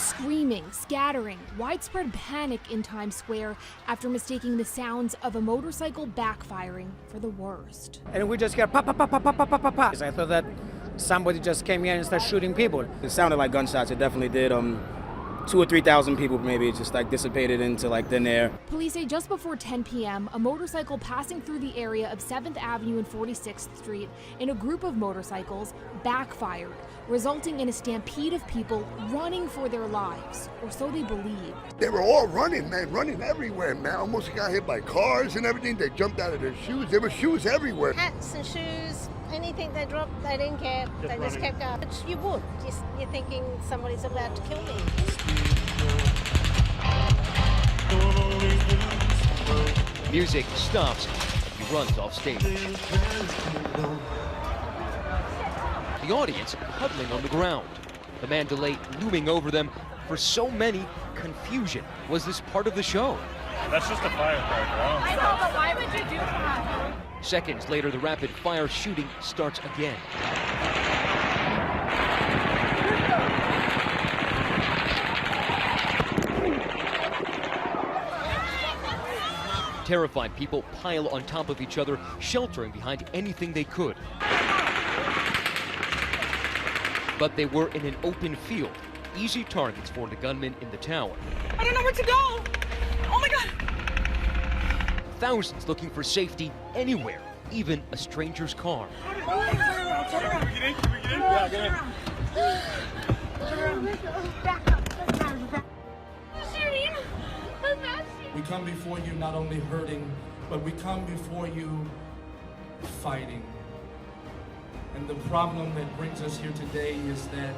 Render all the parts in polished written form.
Screaming, scattering, widespread panic in Times Square after mistaking the sounds of a motorcycle backfiring for the worst. And we just heard pop, pop, pop, pop, pop, pop, pop, pop. I thought that somebody just came here and started shooting people. It sounded like gunshots. It definitely did. 2,000 or 3,000 people maybe just like dissipated into like thin air. Police say just before 10 p.m., a motorcycle passing through the area of 7th Avenue and 46th Street in a group of motorcycles backfired, resulting in a stampede of people running for their lives, or so they believed. They were all running, man, running everywhere, man. Almost got hit by cars and everything. They jumped out of their shoes. There were shoes everywhere. Hats and shoes, anything they dropped, they didn't care. They just kept going. But you would. You're thinking somebody's about to kill me. Music stops. He runs off stage. The audience huddling on the ground. The Mandalay looming over them. For so many, confusion. Was this part of the show? That's just a firecracker. I know, but why would you do that? Seconds later, the rapid-fire shooting starts again. Terrified people pile on top of each other, sheltering behind anything they could. But they were in an open field, easy targets for the gunmen in the tower. I don't know where to go. Oh my God. Thousands looking for safety anywhere, even a stranger's car. Turn around. Can we get in? Can we get in? Yeah, get in. Back up. Shooting. We come before you not only hurting, but we come before you fighting. And the problem that brings us here today is that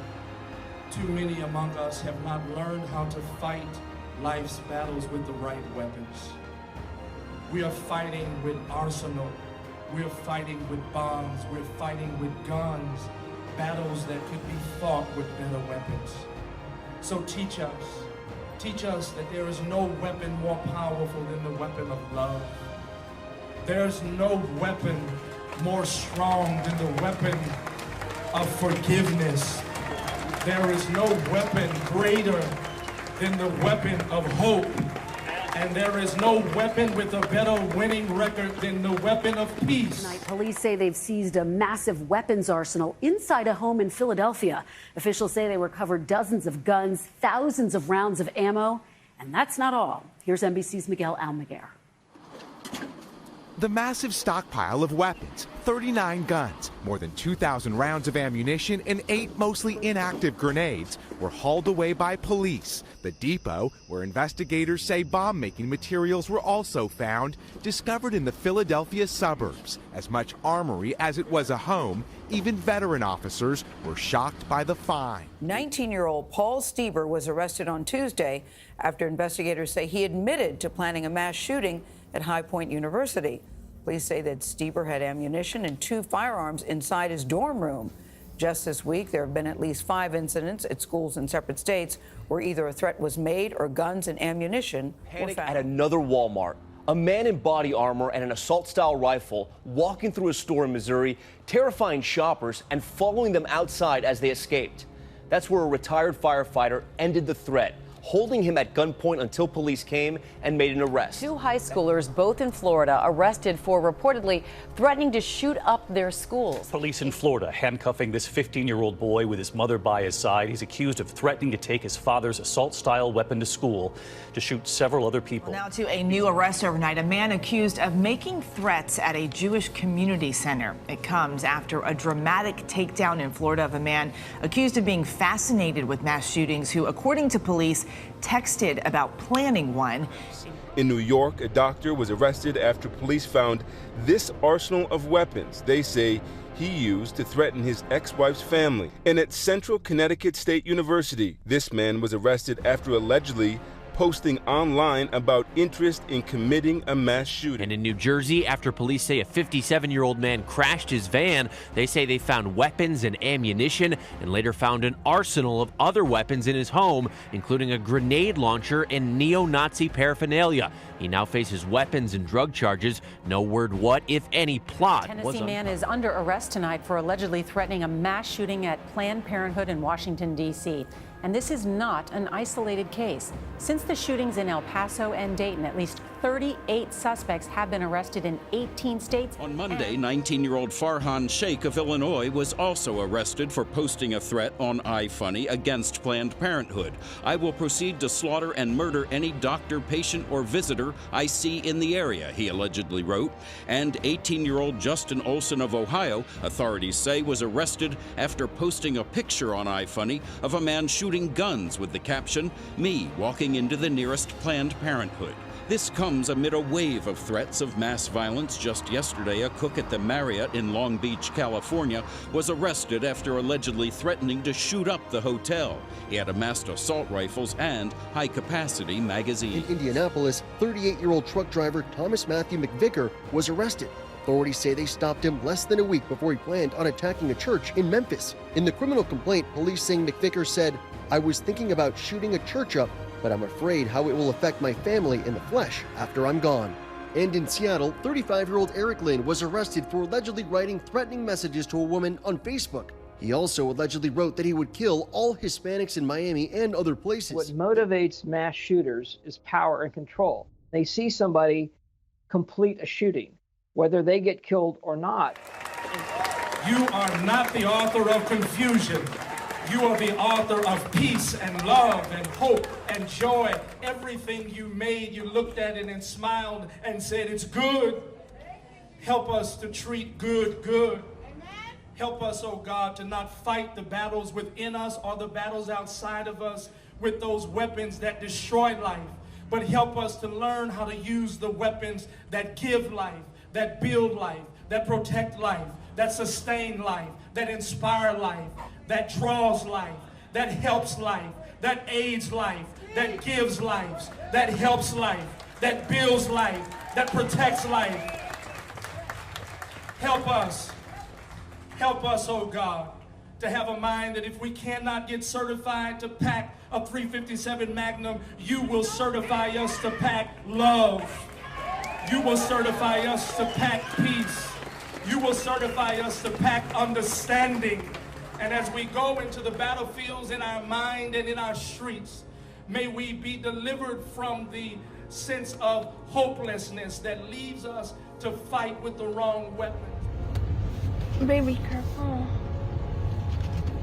too many among us have not learned how to fight life's battles with the right weapons. We are fighting with arsenal. We're fighting with bombs. We're fighting with guns. Battles that could be fought with better weapons. So teach us. Teach us that there is no weapon more powerful than the weapon of love. There's no weapon more strong than the weapon of forgiveness. There is no weapon greater than the weapon of hope. And there is no weapon with a better winning record than the weapon of peace. Tonight, police say they've seized a massive weapons arsenal inside a home in Philadelphia. Officials say they recovered dozens of guns, thousands of rounds of ammo, and that's not all. Here's NBC's Miguel Almaguer. The massive stockpile of weapons, 39 guns, more than 2,000 rounds of ammunition, and 8 mostly inactive grenades were hauled away by police. The depot, where investigators say bomb-making materials were also found, discovered in the Philadelphia suburbs. As much armory as it was a home, even veteran officers were shocked by the find. 19-year-old Paul Stieber was arrested on Tuesday after investigators say he admitted to planning a mass shooting at High Point University. Police say that Stieber had ammunition and 2 firearms inside his dorm room. Just this week, there have been at least 5 incidents at schools in separate states where either a threat was made or guns and ammunition were found. At another Walmart, a man in body armor and an assault-style rifle walking through a store in Missouri, terrifying shoppers and following them outside as they escaped. That's where a retired firefighter ended the threat, holding him at gunpoint until police came and made an arrest. 2 high schoolers, both in Florida, arrested for reportedly threatening to shoot up their schools. Police in Florida handcuffing this 15-year-old boy with his mother by his side. He's accused of threatening to take his father's assault-style weapon to school to shoot several other people. Now to a new arrest overnight. A man accused of making threats at a Jewish community center. It comes after a dramatic takedown in Florida of a man accused of being fascinated with mass shootings who, according to police, texted about planning one. In New York, a doctor was arrested after police found this arsenal of weapons they say he used to threaten his ex-wife's family. And at Central Connecticut State University, this man was arrested after allegedly posting online about interest in committing a mass shooting. And in New Jersey, after police say a 57-year-old man crashed his van, they say they found weapons and ammunition and later found an arsenal of other weapons in his home, including a grenade launcher and neo-Nazi paraphernalia. He now faces weapons and drug charges. No word what, if any, plot. Tennessee man is under arrest tonight for allegedly threatening a mass shooting at Planned Parenthood in Washington, D.C. And this is not an isolated case. Since the shootings in El Paso and Dayton, at least 38 suspects have been arrested in 18 states. On Monday, 19-year-old Farhan Sheikh of Illinois was also arrested for posting a threat on iFunny against Planned Parenthood. I will proceed to slaughter and murder any doctor, patient, or visitor I see in the area, he allegedly wrote. And 18-year-old Justin Olson of Ohio, authorities say, was arrested after posting a picture on iFunny of a man shooting guns with the caption, "Me walking into the nearest Planned Parenthood." This comes amid a wave of threats of mass violence. Just yesterday, a cook at the Marriott in Long Beach, California, was arrested after allegedly threatening to shoot up the hotel. He had amassed assault rifles and high-capacity magazines. In Indianapolis, 38-year-old truck driver Thomas Matthew McVicker was arrested. Authorities say they stopped him less than a week before he planned on attacking a church in Memphis. In the criminal complaint, police saying McVicker said, "I was thinking about shooting a church up, but I'm afraid how it will affect my family in the flesh after I'm gone." And in Seattle, 35-year-old Eric Lynn was arrested for allegedly writing threatening messages to a woman on Facebook. He also allegedly wrote that he would kill all Hispanics in Miami and other places. What motivates mass shooters is power and control. They see somebody complete a shooting, whether they get killed or not. You are not the author of confusion. You are the author of peace and love and hope and joy. Everything you made, you looked at it and smiled and said, "It's good." Help us to treat good good. Help us, oh God, to not fight the battles within us or the battles outside of us with those weapons that destroy life, but help us to learn how to use the weapons that give life, that build life, that protect life, that sustain life, that inspire life, that draws life, that helps life, that aids life, that gives life, that helps life, that builds life, that protects life. Help us, oh God, to have a mind that if we cannot get certified to pack a 357 Magnum, you will certify us to pack love. You will certify us to pack peace. You will certify us to pack understanding. And as we go into the battlefields in our mind and in our streets, may we be delivered from the sense of hopelessness that leaves us to fight with the wrong weapons. Baby, careful.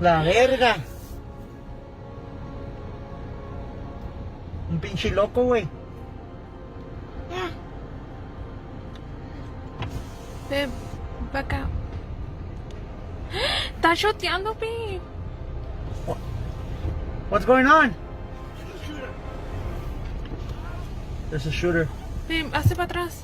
La verga. Un pinche loco, güey. Yeah. Babe, back out. Está shoteando, babe. What's going on? There's a shooter. Babe, hace para atrás.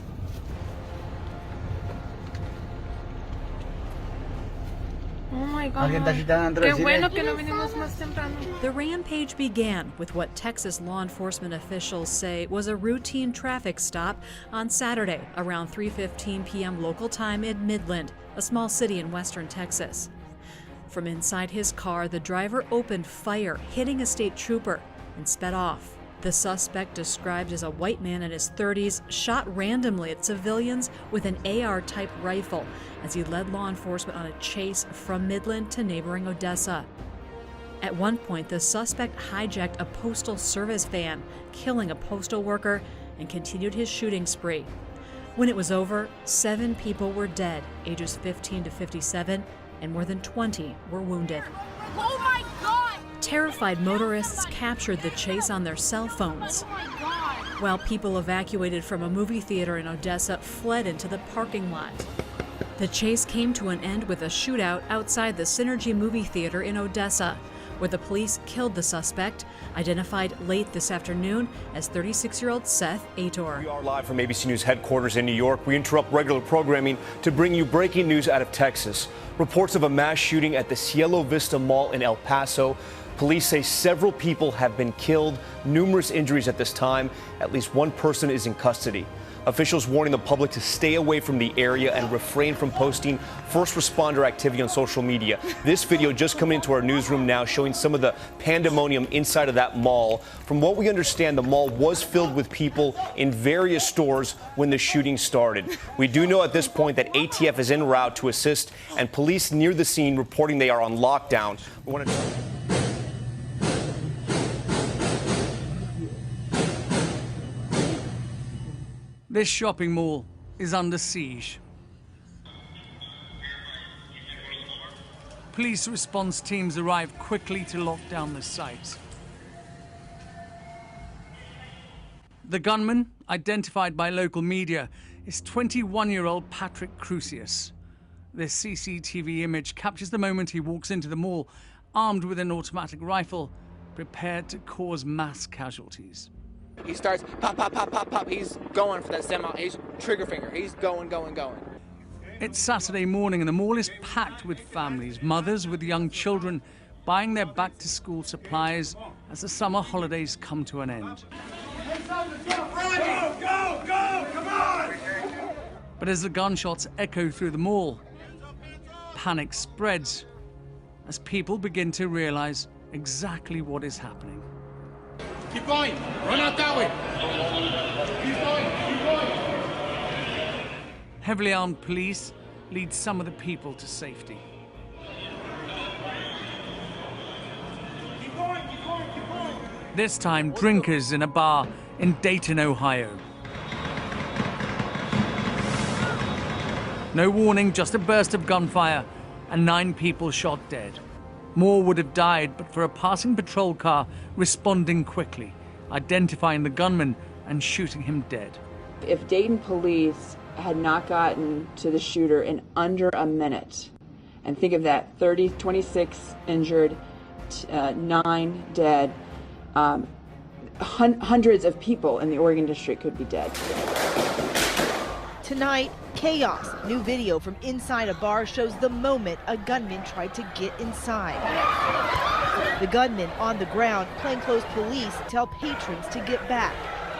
Oh my God. Qué bueno que no vinimos más temprano. The rampage began with what Texas law enforcement officials say was a routine traffic stop on Saturday around 3:15 p.m. local time in Midland, a small city in western Texas. From inside his car, the driver opened fire, hitting a state trooper, and sped off. The suspect, described as a white man in his 30s, shot randomly at civilians with an AR-type rifle as he led law enforcement on a chase from Midland to neighboring Odessa. At one point, the suspect hijacked a postal service van, killing a postal worker, and continued his shooting spree. When it was over, 7 people were dead, ages 15 to 57, and more than 20 were wounded. Oh my God! Terrified motorists captured the chase on their cell phones, while people evacuated from a movie theater in Odessa fled into the parking lot. The chase came to an end with a shootout outside the Synergy movie theater in Odessa, where the police killed the suspect, identified late this afternoon as 36-year-old Seth Ator. We are live from ABC News headquarters in New York. We interrupt regular programming to bring you breaking news out of Texas. Reports of a mass shooting at the Cielo Vista Mall in El Paso. Police say several people have been killed, numerous injuries at this time. At least one person is in custody. Officials warning the public to stay away from the area and refrain from posting first responder activity on social media. This video just coming into our newsroom now showing some of the pandemonium inside of that mall. From what we understand, the mall was filled with people in various stores when the shooting started. We do know at this point that ATF is en route to assist, and police near the scene reporting they are on lockdown. We want to This shopping mall is under siege. Police response teams arrive quickly to lock down the site. The gunman, identified by local media, is 21-year-old Patrick Crusius. This CCTV image captures the moment he walks into the mall, armed with an automatic rifle, prepared to cause mass casualties. He starts pop, pop, pop, pop, pop. He's going for that semi. He's trigger finger. He's going. It's Saturday morning and the mall is packed with families, mothers with young children, buying their back-to-school supplies as the summer holidays come to an end. Go, come on! But as the gunshots echo through the mall, panic spreads as people begin to realize exactly what is happening. Keep going. Run out that way. Keep going. Heavily armed police lead some of the people to safety. Keep going. This time, drinkers in a bar in Dayton, Ohio. No warning, just a burst of gunfire, and 9 people shot dead. More would have died, but for a passing patrol car responding quickly, identifying the gunman and shooting him dead. If Dayton police had not gotten to the shooter in under a minute, and think of that, 26 injured, 9 dead, hundreds of people in the Oregon district could be dead. Tonight, chaos. New video from inside a bar shows the moment a gunman tried to get inside. The gunman on the ground, plainclothes police tell patrons to get back.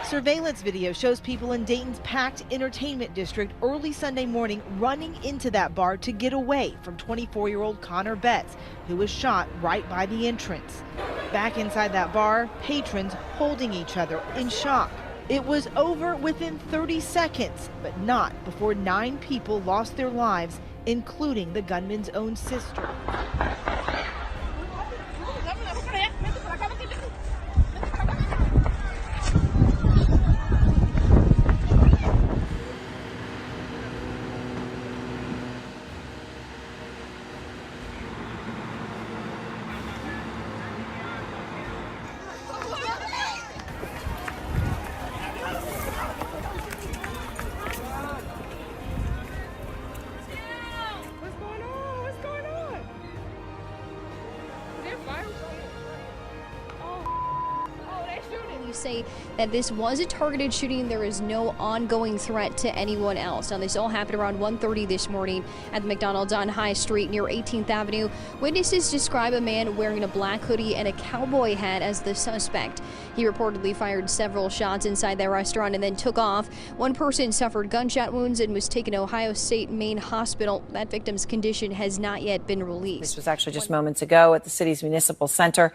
Surveillance video shows people in Dayton's packed entertainment district early Sunday morning running into that bar to get away from 24-year-old Connor Betts, who was shot right by the entrance. Back inside that bar, patrons holding each other in shock. It was over within 30 seconds, but not before 9 people lost their lives, including the gunman's own sister. Say that this was a targeted shooting. There is no ongoing threat to anyone else. Now, this all happened around 1:30 this morning at the McDonald's on High Street near 18th Avenue. Witnesses describe a man wearing a black hoodie and a cowboy hat as the suspect. He reportedly fired several shots inside that restaurant and then took off. One person suffered gunshot wounds and was taken to Ohio State Main Hospital. That victim's condition has not yet been released. This was actually just moments ago at the city's municipal center.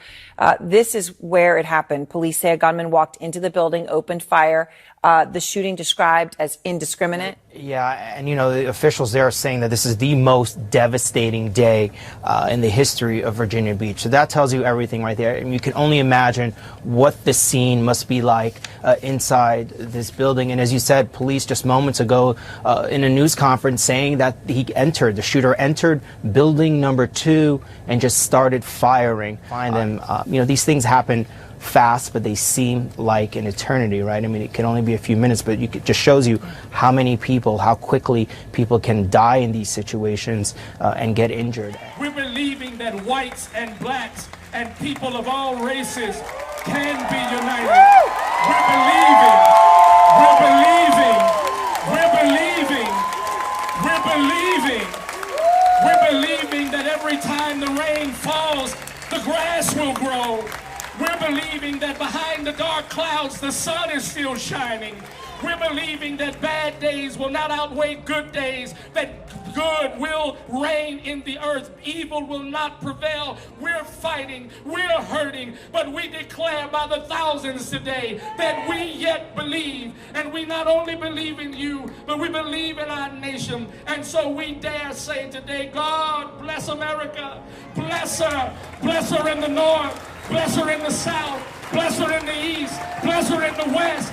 This is where it happened. Police say a gunman walked into the building, opened fire. The shooting described as indiscriminate. Yeah, and the officials there are saying that this is the most devastating day in the history of Virginia Beach. So that tells you everything right there. And you can only imagine what the scene must be like inside this building. And as you said, police just moments ago in a news conference saying that the shooter entered building number 2 and just started firing. Find them, these things happen fast, but they seem like an eternity, right? I mean, it can only be a few minutes, but it just shows you how quickly people can die in these situations and get injured. We're believing that whites and blacks and people of all races can be united. We're believing that every time the rain falls, the grass will grow. We're believing that behind the dark clouds, the sun is still shining. We're believing that bad days will not outweigh good days, that good will reign in the earth. Evil will not prevail. We're fighting, we're hurting, but we declare by the thousands today that we yet believe. And we not only believe in you, but we believe in our nation. And so we dare say today, God bless America. Bless her. Bless her in the north. Bless her in the south. Bless her in the east. Bless her in the west.